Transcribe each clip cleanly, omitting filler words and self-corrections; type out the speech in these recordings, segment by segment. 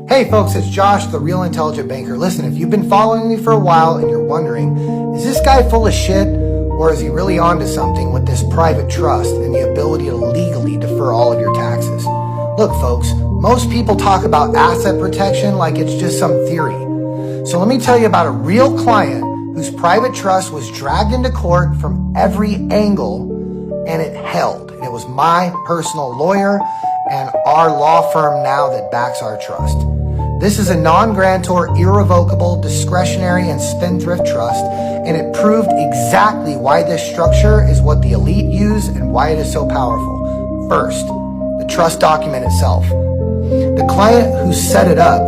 Hey folks, it's Josh, the Real Intelligent Banker. Listen, if you've been following me for a while and you're wondering, is this guy full of shit or is he really onto something with this private trust and the ability to legally defer all of your taxes? Look folks, most people talk about asset protection like it's just some theory. So let me tell you about a real client whose private trust was dragged into court from every angle and it held. And it was my personal lawyer and our law firm now that backs our trust. This is a non-grantor, irrevocable, discretionary, and spendthrift trust, and it proved exactly why this structure is what the elite use and why it is so powerful. First, the trust document itself. The client who set it up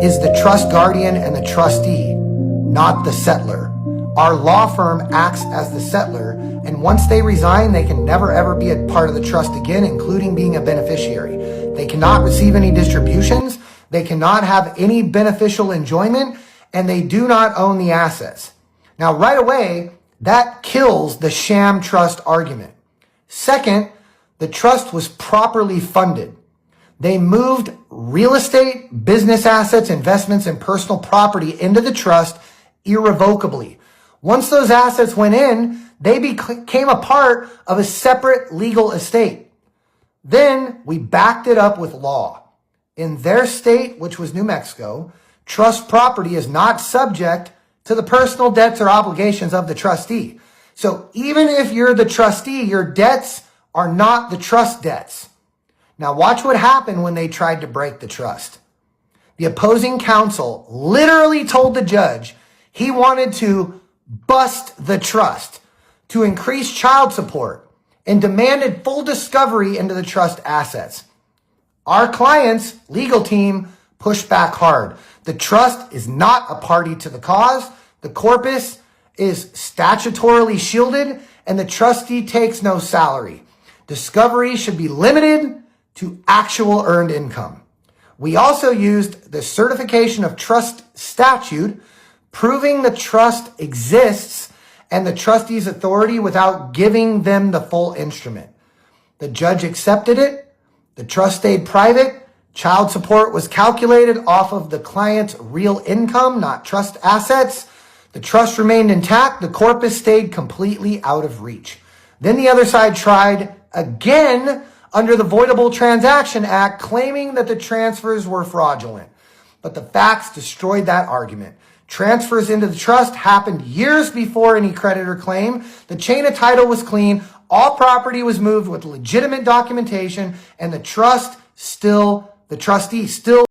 is the trust guardian and the trustee, not the settlor. Our law firm acts as the settlor, and once they resign, they can never ever be a part of the trust again, including being a beneficiary. They cannot receive any distributions, they cannot have any beneficial enjoyment, and they do not own the assets. Now, right away, that kills the sham trust argument. Second, the trust was properly funded. They moved real estate, business assets, investments, and personal property into the trust irrevocably. Once those assets went in, they became a part of a separate legal estate. Then we backed it up with law. In their state, which was New Mexico, trust property is not subject to the personal debts or obligations of the trustee. So even if you're the trustee, your debts are not the trust debts. Now watch what happened when they tried to break the trust. The opposing counsel literally told the judge he wanted to bust the trust, to increase child support, and demanded full discovery into the trust assets. Our client's legal team pushed back hard. The trust is not a party to the cause. The corpus is statutorily shielded, and the trustee takes no salary. Discovery should be limited to actual earned income. We also used the certification of trust statute, proving the trust exists and the trustee's authority without giving them the full instrument. The judge accepted it. The trust stayed private. Child support was calculated off of the client's real income, not trust assets. The trust remained intact. The corpus stayed completely out of reach. Then the other side tried again under the Voidable Transaction Act, claiming that the transfers were fraudulent. But the facts destroyed that argument. Transfers into the trust happened years before any creditor claim. The chain of title was clean. All property was moved with legitimate documentation, and the trustee still